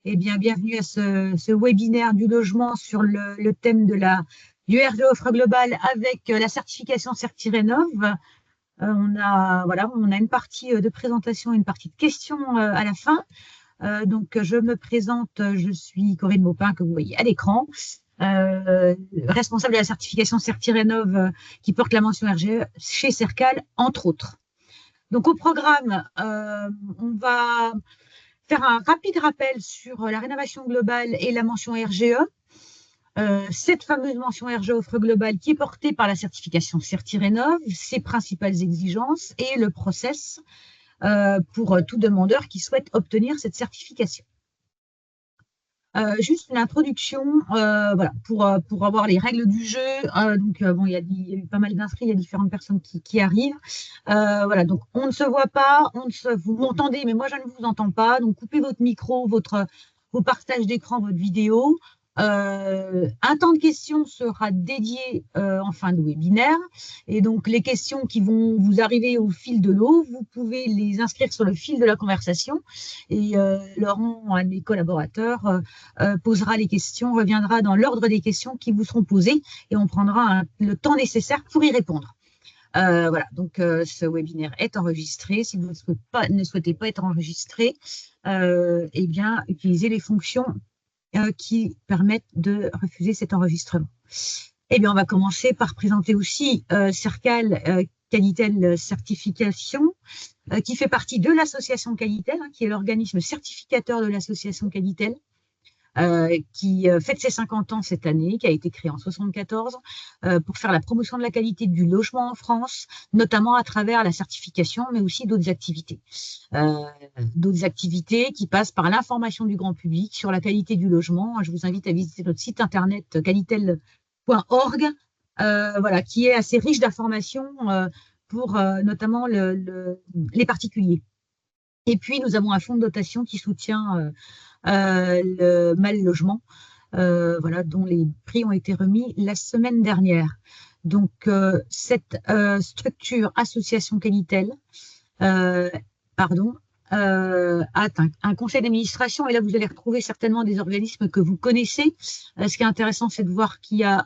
Eh bien, bienvenue à ce webinaire du logement sur le thème du RGE Offre Globale avec la certification CertiRénov. On a une partie de présentation et une partie de questions à la fin. Donc, je me présente, je suis Corinne Maupin, que vous voyez à l'écran, responsable de la certification CertiRénov qui porte la mention RGE chez Cercal, entre autres. Donc, au programme, on va faire un rapide rappel sur la rénovation globale et la mention RGE. Cette fameuse mention RGE Offre Globale qui est portée par la certification CertiRénov, ses principales exigences et le process pour tout demandeur qui souhaite obtenir cette certification. Juste une introduction pour avoir les règles du jeu. Il y a eu pas mal d'inscrits, il y a différentes personnes qui arrivent. Donc on ne se voit pas, vous m'entendez, mais moi je ne vous entends pas. Donc coupez votre micro, vos partages d'écran, votre vidéo. Un temps de questions sera dédié en fin de webinaire. Et donc, les questions qui vont vous arriver au fil de l'eau, vous pouvez les inscrire sur le fil de la conversation. Et Laurent, un de mes collaborateurs, posera les questions, reviendra dans l'ordre des questions qui vous seront posées et on prendra le temps nécessaire pour y répondre. Ce webinaire est enregistré. Si vous ne souhaitez pas être enregistré, utilisez les fonctions qui permettent de refuser cet enregistrement. On va commencer par présenter aussi Cercal Qualitel Certification, qui fait partie de l'association Qualitel, qui est l'organisme certificateur de l'association Qualitel, qui fête ses 50 ans cette année, qui a été créée en 1974 pour faire la promotion de la qualité du logement en France, notamment à travers la certification, mais aussi d'autres activités. D'autres activités qui passent par l'information du grand public sur la qualité du logement. Je vous invite à visiter notre site internet qualitel.org, qui est assez riche d'informations pour notamment les particuliers. Et puis, nous avons un fonds de dotation qui soutient le Mal Logement, dont les prix ont été remis la semaine dernière. Donc, cette structure association Qualitel, a un conseil d'administration, et là vous allez retrouver certainement des organismes que vous connaissez. Ce qui est intéressant, c'est de voir qu'il y a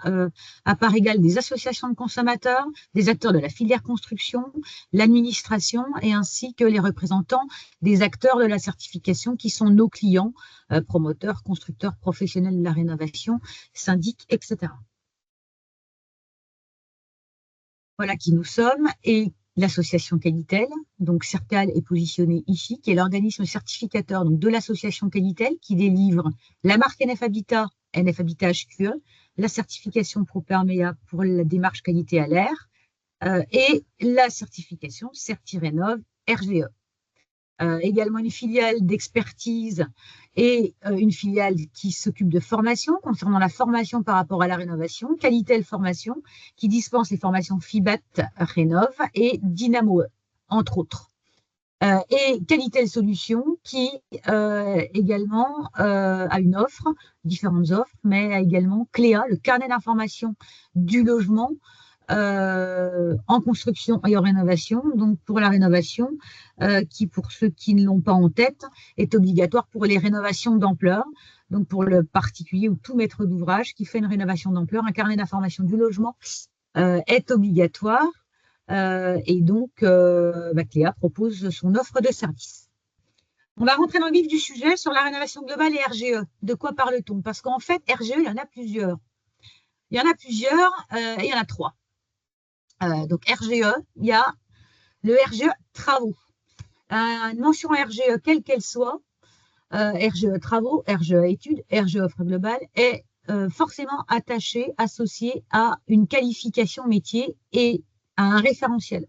à part égale des associations de consommateurs, des acteurs de la filière construction, l'administration, et ainsi que les représentants des acteurs de la certification qui sont nos clients, promoteurs, constructeurs, professionnels de la rénovation, syndics, etc. Voilà qui nous sommes. Et l'association Qualitel, donc Cercal est positionné ici, qui est l'organisme certificateur donc, de l'association Qualitel, qui délivre la marque NF Habitat HQE, la certification Properméa pour la démarche qualité à l'air et la certification CertiRénov RGE. Également une filiale d'expertise et une filiale qui s'occupe de formation concernant la formation par rapport à la rénovation, Qualitel Formation, qui dispense les formations FIBAT Rénov et Dynamo, entre autres. Et Qualitel Solutions, qui également a une offre, différentes offres, mais a également Cléa, le carnet d'information du logement, en construction et en rénovation. Donc pour la rénovation, qui pour ceux qui ne l'ont pas en tête, est obligatoire pour les rénovations d'ampleur. Donc pour le particulier ou tout maître d'ouvrage qui fait une rénovation d'ampleur, un carnet d'information du logement est obligatoire. Et donc Cléa propose son offre de service. On va rentrer dans le vif du sujet sur la rénovation globale et RGE. De quoi parle-t-on? Parce qu'en fait, RGE, il y en a plusieurs. Et il y en a trois. Donc RGE, il y a le RGE travaux. Une mention RGE, quelle qu'elle soit, RGE travaux, RGE études, RGE offre globale, est forcément associée à une qualification métier et à un référentiel.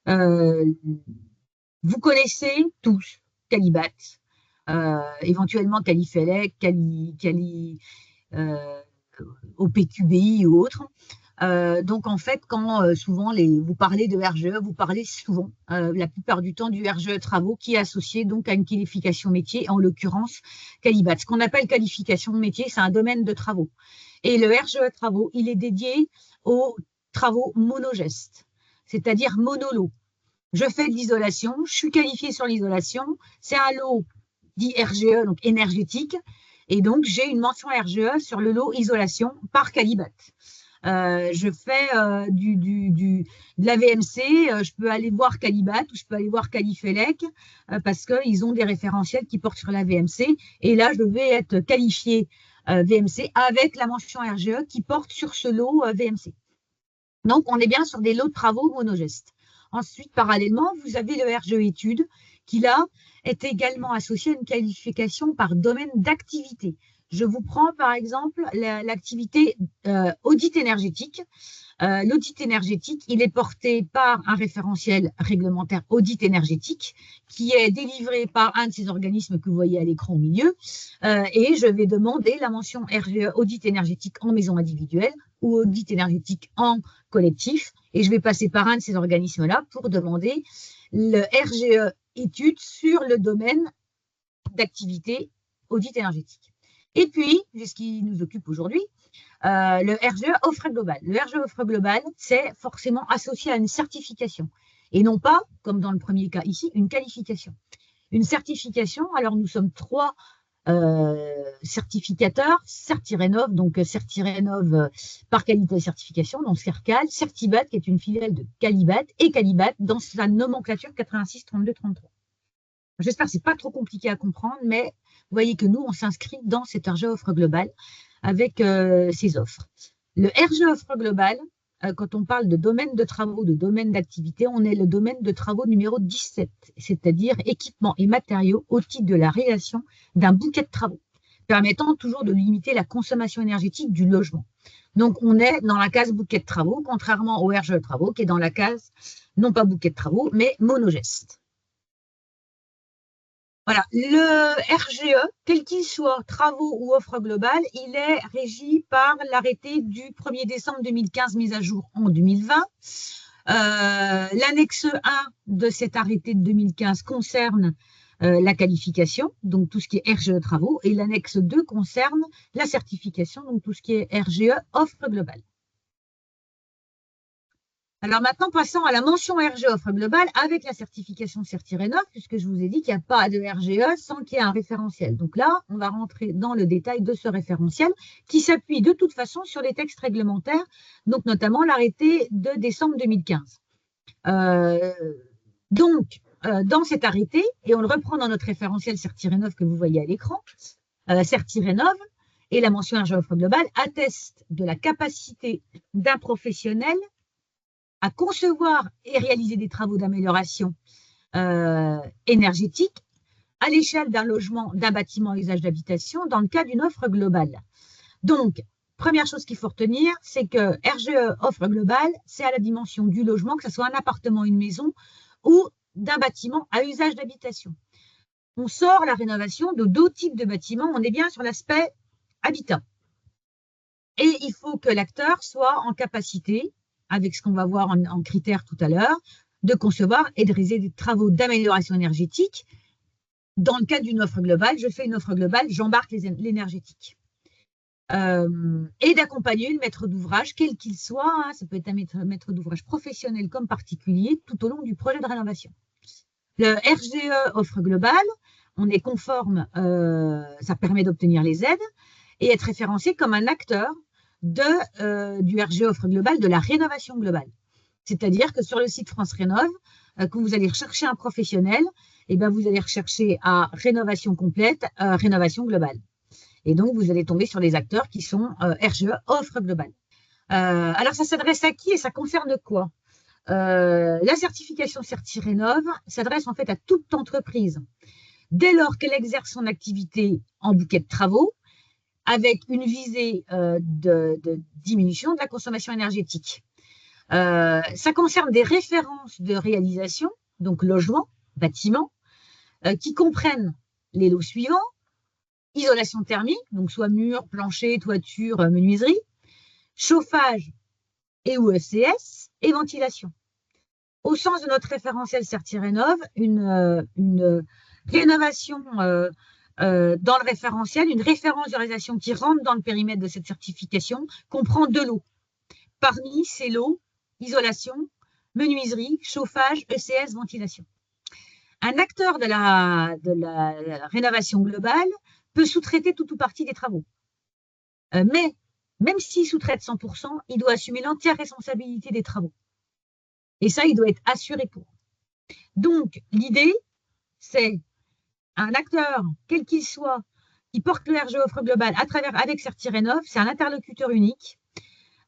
Vous connaissez tous Qualibat, éventuellement Qualifelec, OPQBI ou autres. Donc en fait, quand souvent vous parlez de RGE, vous parlez souvent, la plupart du temps, du RGE travaux qui est associé donc à une qualification métier, en l'occurrence Qualibat. Ce qu'on appelle qualification métier, c'est un domaine de travaux. Et le RGE travaux, il est dédié aux travaux monogestes, c'est-à-dire monolo. Je fais de l'isolation, je suis qualifiée sur l'isolation, c'est un lot dit RGE, donc énergétique. Et donc, j'ai une mention RGE sur le lot isolation par Calibat. Je fais de la VMC, je peux aller voir Calibat ou je peux aller voir Califelec parce qu'ils ont des référentiels qui portent sur la VMC. Et là, je vais être qualifié VMC avec la mention RGE qui porte sur ce lot VMC. Donc, on est bien sur des lots de travaux monogestes. Ensuite, parallèlement, vous avez le RGE études qui, là, est également associé à une qualification par domaine d'activité. Je vous prends, par exemple, l'activité audit énergétique. L'audit énergétique, il est porté par un référentiel réglementaire audit énergétique qui est délivré par un de ces organismes que vous voyez à l'écran au milieu. Et je vais demander la mention RGE audit énergétique en maison individuelle ou audit énergétique en collectif. Et je vais passer par un de ces organismes-là pour demander le RGE étude sur le domaine d'activité audit énergétique. Et puis, ce qui nous occupe aujourd'hui, le RGE offre global. Le RGE offre global, c'est forcément associé à une certification et non pas, comme dans le premier cas ici, une qualification. Une certification, alors nous sommes 3 certificateurs, Certirénov, donc Certirénov par qualité et certification, donc Cercal, Certibat qui est une filiale de Calibat et Calibat dans sa nomenclature 86 32 33. J'espère que ce n'est pas trop compliqué à comprendre, mais vous voyez que nous, on s'inscrit dans cette RGE offre globale avec ces offres. Le RGE offre global, quand on parle de domaine de travaux, de domaine d'activité, on est le domaine de travaux numéro 17, c'est-à-dire équipements et matériaux au titre de la réalisation d'un bouquet de travaux, permettant toujours de limiter la consommation énergétique du logement. Donc, on est dans la case bouquet de travaux, contrairement au RGE travaux, qui est dans la case, non pas bouquet de travaux, mais monogeste. Voilà, le RGE, quel qu'il soit, travaux ou offre globale, il est régi par l'arrêté du 1er décembre 2015, mise à jour en 2020. L'annexe 1 de cet arrêté de 2015 concerne la qualification, donc tout ce qui est RGE travaux, et l'annexe 2 concerne la certification, donc tout ce qui est RGE offre globale. Alors maintenant, passons à la mention RGE offre globale avec la certification Certirénov, puisque je vous ai dit qu'il n'y a pas de RGE sans qu'il y ait un référentiel. Donc là, on va rentrer dans le détail de ce référentiel qui s'appuie de toute façon sur les textes réglementaires, donc notamment l'arrêté de décembre 2015. Dans cet arrêté, et on le reprend dans notre référentiel Certirénov que vous voyez à l'écran, Certirénov et la mention RGE offre globale attestent de la capacité d'un professionnel à concevoir et réaliser des travaux d'amélioration énergétique à l'échelle d'un logement, d'un bâtiment à usage d'habitation dans le cas d'une offre globale. Donc, première chose qu'il faut retenir, c'est que RGE offre globale, c'est à la dimension du logement, que ce soit un appartement, une maison ou d'un bâtiment à usage d'habitation. On sort la rénovation de 2 types de bâtiments, on est bien sur l'aspect habitat. Et il faut que l'acteur soit en capacité, avec ce qu'on va voir en critères tout à l'heure, de concevoir et de réaliser des travaux d'amélioration énergétique. Dans le cadre d'une offre globale, je fais une offre globale, j'embarque l'énergétique. Et d'accompagner le maître d'ouvrage, quel qu'il soit, hein, ça peut être un maître d'ouvrage professionnel comme particulier, tout au long du projet de rénovation. Le RGE offre globale, on est conforme, ça permet d'obtenir les aides et être référencé comme un acteur du RGE offre globale, de la rénovation globale. C'est-à-dire que sur le site France Rénov, quand vous allez rechercher un professionnel, eh bien vous allez rechercher à rénovation complète, rénovation globale. Et donc, vous allez tomber sur les acteurs qui sont RGE offre globale. Alors, ça s'adresse à qui et ça concerne quoi? La certification Certirénov s'adresse en fait à toute entreprise dès lors qu'elle exerce son activité en bouquet de travaux, avec une visée de diminution de la consommation énergétique. Ça concerne des références de réalisation, donc logement, bâtiment, qui comprennent les lots suivants: isolation thermique, donc soit mur, plancher, toiture, menuiserie, chauffage et ou ECS, et ventilation. Au sens de notre référentiel Certirénov, une rénovation dans le référentiel, une référence de réalisation qui rentre dans le périmètre de cette certification comprend 2 lots. Parmi ces lots, isolation, menuiserie, chauffage, ECS, ventilation. Un acteur de la rénovation globale peut sous-traiter tout ou partie des travaux. Mais même s'il sous-traite 100%, il doit assumer l'entière responsabilité des travaux. Et ça, il doit être assuré pour. Donc, l'idée, c'est un acteur, quel qu'il soit, qui porte le RGE offre global avec Certirénov, c'est un interlocuteur unique.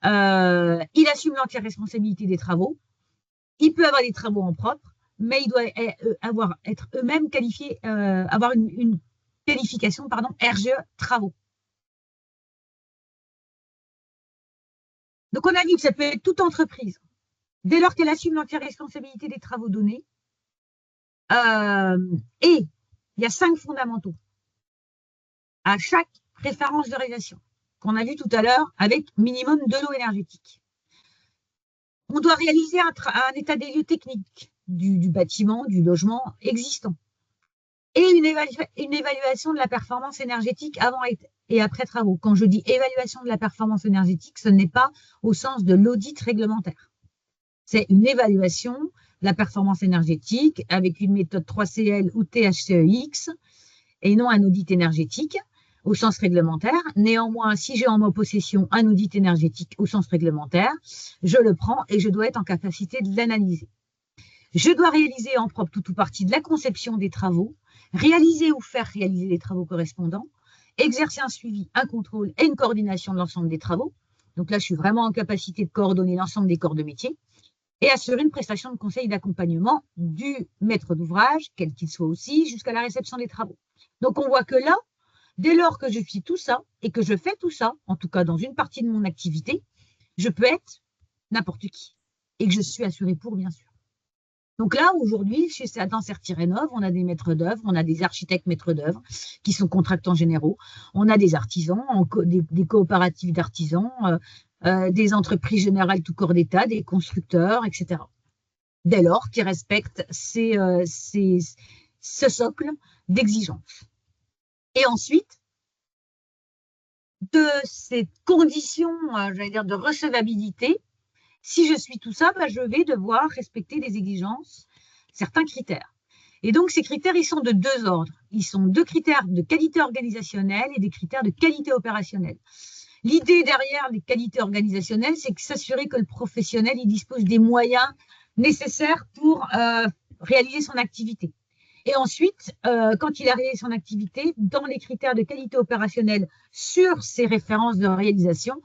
Il assume l'entière responsabilité des travaux. Il peut avoir des travaux en propre, mais il doit être eux-mêmes qualifiés, avoir une qualification, RGE travaux. Donc, on a dit que ça peut être toute entreprise, dès lors qu'elle assume l'entière responsabilité des travaux donnés. Et il y a 5 fondamentaux à chaque référence de réalisation qu'on a vu tout à l'heure avec minimum de l'eau énergétique. On doit réaliser un état des lieux technique du bâtiment, du logement existant et une évaluation de la performance énergétique avant et après travaux. Quand je dis évaluation de la performance énergétique, ce n'est pas au sens de l'audit réglementaire. C'est une évaluation de la performance énergétique avec une méthode 3CL ou THCEX et non un audit énergétique au sens réglementaire. Néanmoins, si j'ai en ma possession un audit énergétique au sens réglementaire, je le prends et je dois être en capacité de l'analyser. Je dois réaliser en propre tout ou partie de la conception des travaux, réaliser ou faire réaliser les travaux correspondants, exercer un suivi, un contrôle et une coordination de l'ensemble des travaux. Donc là, je suis vraiment en capacité de coordonner l'ensemble des corps de métier et assurer une prestation de conseil et d'accompagnement du maître d'ouvrage, quel qu'il soit aussi, jusqu'à la réception des travaux. Donc, on voit que là, dès lors que je fais tout ça et que je fais tout ça, en tout cas dans une partie de mon activité, je peux être n'importe qui et que je suis assurée pour, bien sûr. Donc là, aujourd'hui, dans Certirénov, on a des maîtres d'œuvre, on a des architectes maîtres d'œuvre qui sont contractants généraux, on a des artisans, des coopératives d'artisans, des entreprises générales tout corps d'État, des constructeurs, etc. Dès lors qu'ils respectent ce socle d'exigence. Et ensuite, de ces conditions, j'allais dire, de recevabilité, si je suis tout ça, je vais devoir respecter des exigences, certains critères. Et donc, ces critères, ils sont de 2 ordres. Ils sont 2 critères de qualité organisationnelle et des critères de qualité opérationnelle. L'idée derrière les qualités organisationnelles, c'est que s'assurer que le professionnel il dispose des moyens nécessaires pour réaliser son activité. Et ensuite, quand il a réalisé son activité, dans les critères de qualité opérationnelle sur ces références de réalisation,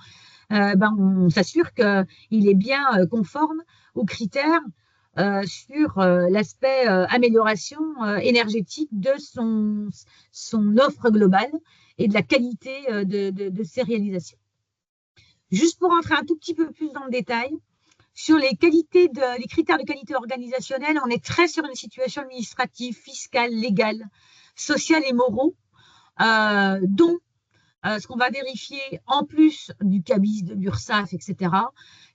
on s'assure qu'il est bien conforme aux critères sur l'aspect amélioration énergétique de son offre globale et de la qualité de ses réalisations. Juste pour entrer un tout petit peu plus dans le détail, sur les critères de qualité organisationnelle, on est très sur une situation administrative, fiscale, légale, sociale et moraux, dont ce qu'on va vérifier en plus du CABIS, de l'URSSAF, etc.,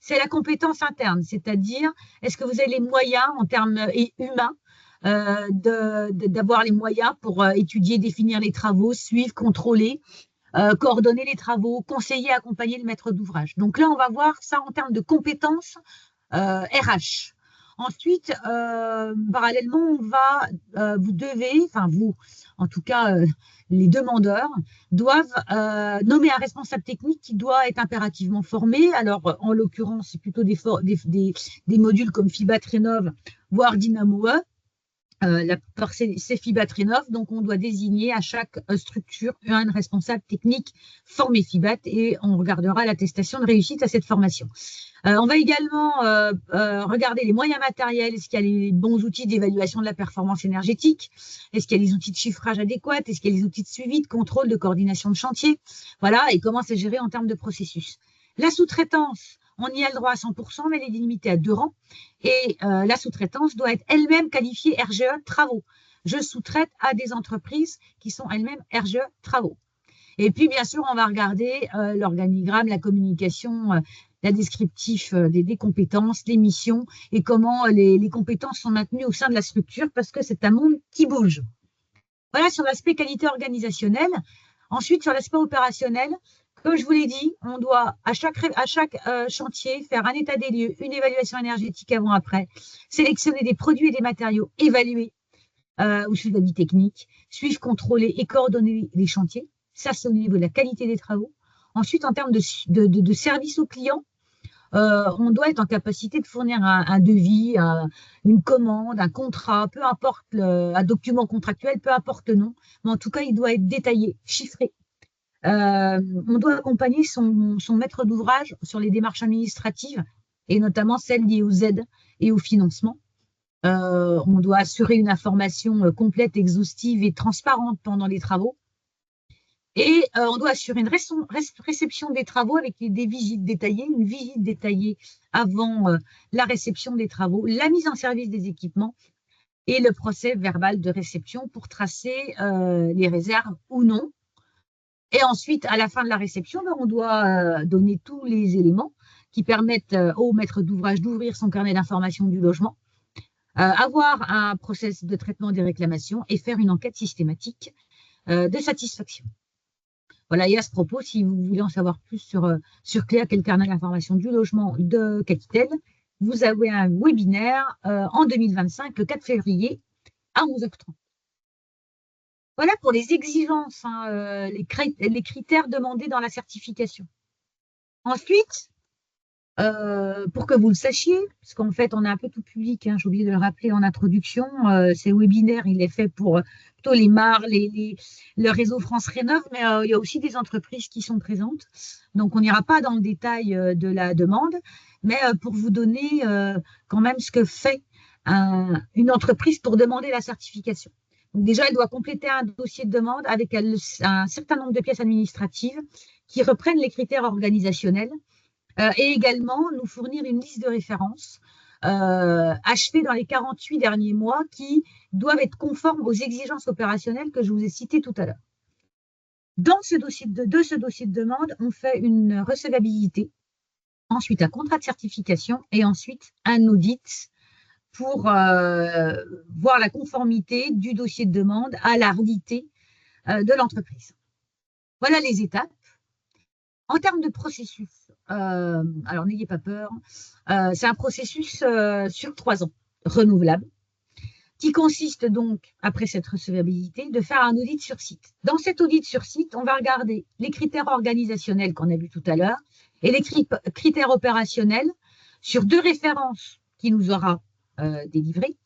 c'est la compétence interne, c'est-à-dire est-ce que vous avez les moyens en termes humains d'avoir les moyens pour étudier, définir les travaux, suivre, contrôler, coordonner les travaux, conseiller, accompagner le maître d'ouvrage. Donc là, on va voir ça en termes de compétences RH. Ensuite, parallèlement, vous devez, vous, en tout cas, les demandeurs doivent nommer un responsable technique qui doit être impérativement formé. Alors, en l'occurrence, c'est plutôt des modules comme FIBAT Rénov, voire Dynamo-E. C'est FIBAT Rénov, donc on doit désigner à chaque structure un responsable technique formé FIBAT et on regardera l'attestation de réussite à cette formation. On va également regarder les moyens matériels, est-ce qu'il y a les bons outils d'évaluation de la performance énergétique, est-ce qu'il y a les outils de chiffrage adéquats, est-ce qu'il y a les outils de suivi, de contrôle, de coordination de chantier, voilà, et comment c'est géré en termes de processus. La sous-traitance, on y a le droit à 100%, mais elle est limitée à 2 rangs. Et la sous-traitance doit être elle-même qualifiée RGE travaux. Je sous-traite à des entreprises qui sont elles-mêmes RGE travaux. Et puis, bien sûr, on va regarder l'organigramme, la communication, la descriptif des compétences, les missions et comment les compétences sont maintenues au sein de la structure parce que c'est un monde qui bouge. Voilà sur l'aspect qualité organisationnelle. Ensuite, sur l'aspect opérationnel, comme je vous l'ai dit, on doit à chaque chantier faire un état des lieux, une évaluation énergétique avant-après, sélectionner des produits et des matériaux, évaluer, ou suivre l'avis technique, suivre, contrôler et coordonner les chantiers. Ça, c'est au niveau de la qualité des travaux. Ensuite, en termes de service aux clients, on doit être en capacité de fournir un devis, une commande, un contrat, peu importe, un document contractuel, peu importe le nom, mais en tout cas, il doit être détaillé, chiffré. On doit accompagner son maître d'ouvrage sur les démarches administratives et notamment celles liées aux aides et au financement. On doit assurer une information complète, exhaustive et transparente pendant les travaux. Et on doit assurer une réception des travaux avec des visites détaillées, une visite détaillée avant la réception des travaux, la mise en service des équipements et le procès verbal de réception pour tracer les réserves ou non. Et ensuite, à la fin de la réception, on doit donner tous les éléments qui permettent au maître d'ouvrage d'ouvrir son carnet d'information du logement, avoir un process de traitement des réclamations et faire une enquête systématique de satisfaction. Voilà, et à ce propos, si vous voulez en savoir plus sur Cléa, quel carnet d'information du logement de Caquitel, vous avez un webinaire en 2025, le 4 février, à 11h30. Voilà pour les exigences, hein, les critères demandés dans la certification. Ensuite, pour que vous le sachiez, parce qu'en fait, on est un peu tout public, hein, j'ai oublié de le rappeler en introduction, ces webinaires, il est fait pour plutôt les MAR, le réseau France Rénov', mais il y a aussi des entreprises qui sont présentes. Donc, on n'ira pas dans le détail de la demande, mais pour vous donner quand même ce que fait une entreprise pour demander la certification. Donc, déjà, elle doit compléter un dossier de demande avec un certain nombre de pièces administratives qui reprennent les critères organisationnels. Et également nous fournir une liste de références achevée dans les 48 derniers mois qui doivent être conformes aux exigences opérationnelles que je vous ai citées tout à l'heure. Dans ce dossier de demande, on fait une recevabilité, ensuite un contrat de certification et ensuite un audit pour voir la conformité du dossier de demande à la réalité de l'entreprise. Voilà les étapes. En termes de processus, alors n'ayez pas peur, c'est un processus sur 3 ans, renouvelable, qui consiste donc, après cette recevabilité, de faire un audit sur site. Dans cet audit sur site, on va regarder les critères organisationnels qu'on a vus tout à l'heure et les critères opérationnels sur 2 références qui nous aura délivrées,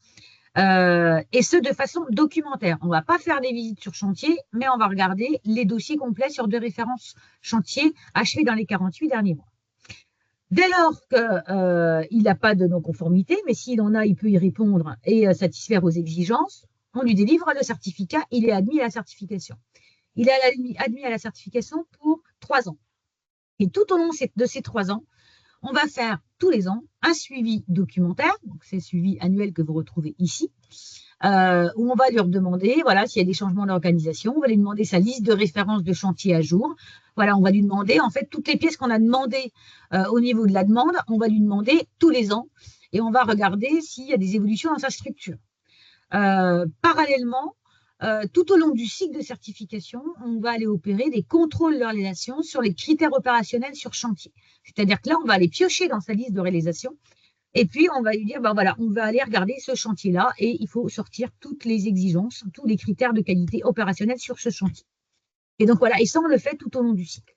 et ce de façon documentaire. On ne va pas faire des visites sur chantier, mais on va regarder les dossiers complets sur 2 références chantier achevés dans les 48 derniers mois. Dès lors qu'il n'a pas de non-conformité, mais s'il en a, il peut y répondre et satisfaire aux exigences, on lui délivre le certificat, il est admis à la certification. Il est admis à la certification pour 3 ans. Et tout au long de ces 3 ans, on va faire tous les ans un suivi documentaire, donc c'est le suivi annuel que vous retrouvez ici, où on va lui demander, voilà, s'il y a des changements d'organisation, on va lui demander sa liste de références de chantier à jour. Voilà, on va lui demander, en fait, toutes les pièces qu'on a demandées au niveau de la demande, on va lui demander tous les ans et on va regarder s'il y a des évolutions dans sa structure. Parallèlement, tout au long du cycle de certification, on va aller opérer des contrôles de réalisation sur les critères opérationnels sur chantier. C'est-à-dire que là, on va aller piocher dans sa liste de réalisation et puis on va lui dire, ben voilà, on va aller regarder ce chantier-là et il faut sortir toutes les exigences, tous les critères de qualité opérationnelle sur ce chantier. Et donc voilà, et ça, on le fait tout au long du cycle.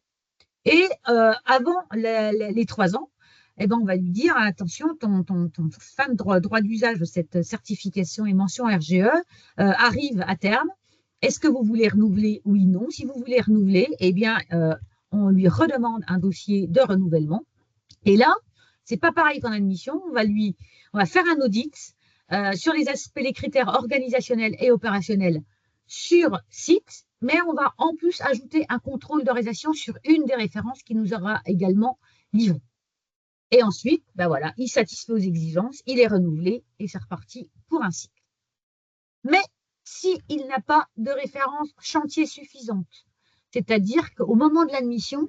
Et avant les 3 ans, eh ben, on va lui dire, attention, ton fin de droit d'usage de cette certification et mention RGE arrive à terme. Est-ce que vous voulez renouveler? Oui, non. Si vous voulez renouveler, eh bien, on lui redemande un dossier de renouvellement. Et là, c'est pas pareil qu'en admission. On va faire un audit sur les aspects, les critères organisationnels et opérationnels sur site, mais on va en plus ajouter un contrôle d'organisation sur une des références qui nous aura également livré. Et ensuite, ben voilà, il satisfait aux exigences, il est renouvelé et c'est reparti pour un cycle. Mais s'il n'a pas de référence chantier suffisante, c'est-à-dire qu'au moment de l'admission,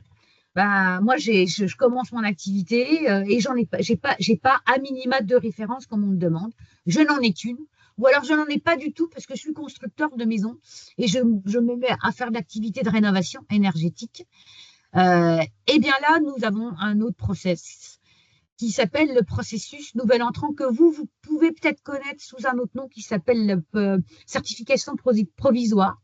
ben, moi je commence mon activité et j'ai pas à minima de référence comme on me demande. Je n'en ai qu'une, ou alors je n'en ai pas du tout parce que je suis constructeur de maisons et je me mets à faire d'activités de rénovation énergétique. Et bien là, nous avons un autre process qui s'appelle le processus nouvel entrant, que vous pouvez peut-être connaître sous un autre nom qui s'appelle certification provisoire.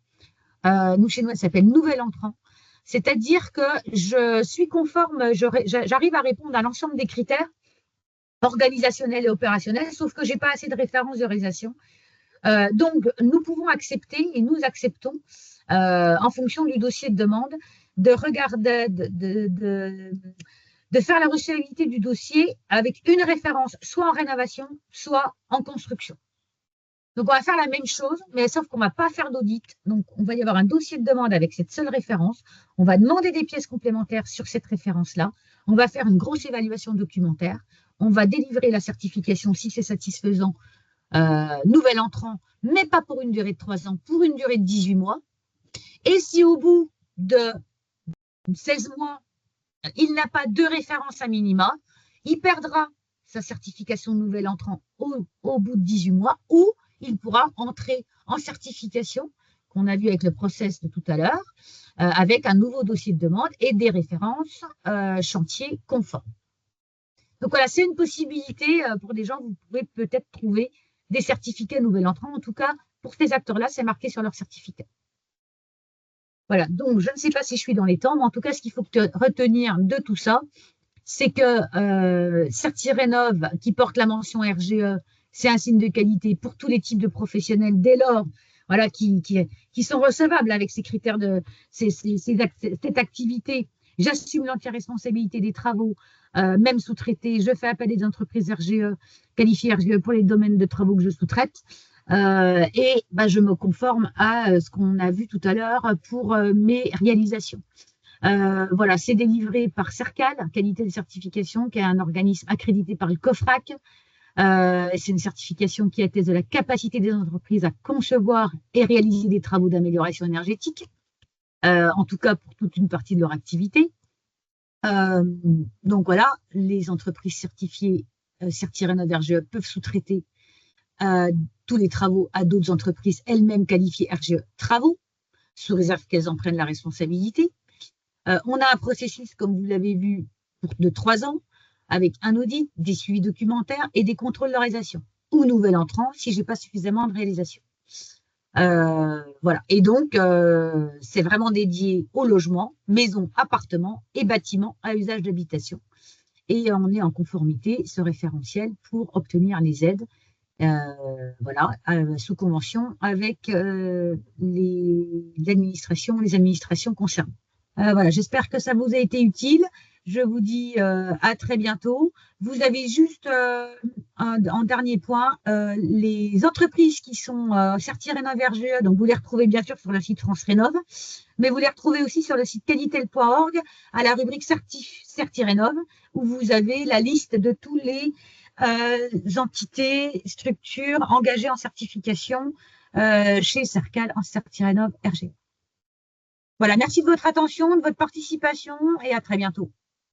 Nous, chez nous, elle s'appelle nouvel entrant. C'est-à-dire que je suis conforme, j'arrive à répondre à l'ensemble des critères organisationnels et opérationnels, sauf que j'ai pas assez de références de réalisation. Donc, nous pouvons accepter et nous acceptons, en fonction du dossier de demande, de regarder, de faire la recevabilité du dossier avec une référence, soit en rénovation, soit en construction. Donc, on va faire la même chose, mais sauf qu'on ne va pas faire d'audit. Donc, on va y avoir un dossier de demande avec cette seule référence. On va demander des pièces complémentaires sur cette référence-là. On va faire une grosse évaluation documentaire. On va délivrer la certification si c'est satisfaisant, nouvel entrant, mais pas pour une durée de 3 ans, pour une durée de 18 mois. Et si au bout de 16 mois, il n'a pas de référence à minima, il perdra sa certification de nouvel entrant au bout de 18 mois, ou il pourra entrer en certification, qu'on a vu avec le process de tout à l'heure, avec un nouveau dossier de demande et des références chantier conformes. Donc voilà, c'est une possibilité pour des gens, vous pouvez peut-être trouver des certificats nouvel entrant. En tout cas, pour ces acteurs-là, c'est marqué sur leur certificat. Voilà, donc je ne sais pas si je suis dans les temps, mais en tout cas, ce qu'il faut retenir de tout ça, c'est que CertiRénov, qui porte la mention RGE, c'est un signe de qualité pour tous les types de professionnels, dès lors voilà, qui sont recevables avec ces critères de cette activité. J'assume l'entière responsabilité des travaux, même sous-traités. Je fais appel des entreprises RGE, qualifiées RGE pour les domaines de travaux que je sous-traite. Et je me conforme à ce qu'on a vu tout à l'heure pour mes réalisations. Voilà, c'est délivré par CERCAL, qualité de certification, qui est un organisme accrédité par le COFRAC. C'est une certification qui atteste de la capacité des entreprises à concevoir et réaliser des travaux d'amélioration énergétique, en tout cas pour toute une partie de leur activité. Donc voilà, les entreprises certifiées CertiRénov RGE peuvent sous-traiter tous les travaux à d'autres entreprises elles-mêmes qualifiées RGE travaux, sous réserve qu'elles en prennent la responsabilité. On a un processus, comme vous l'avez vu, de 3 ans, avec un audit, des suivis documentaires et des contrôles de réalisation, ou nouvel entrant si je n'ai pas suffisamment de réalisation. Voilà. Et donc, c'est vraiment dédié au logement, maisons, appartements et bâtiments à usage d'habitation. Et on est en conformité, ce référentiel, pour obtenir les aides, voilà, sous convention avec les administrations concernées. Voilà, j'espère que ça vous a été utile. Je vous dis à très bientôt. Vous avez juste en dernier point les entreprises qui sont CertiRénov RGE, donc vous les retrouvez bien sûr sur le site France Rénov, mais vous les retrouvez aussi sur le site qualitel.org à la rubrique CertiRénov, où vous avez la liste de tous les entités, structures engagées en certification chez CERCAL en CertiRénov RGE. Voilà, merci de votre attention, de votre participation et à très bientôt.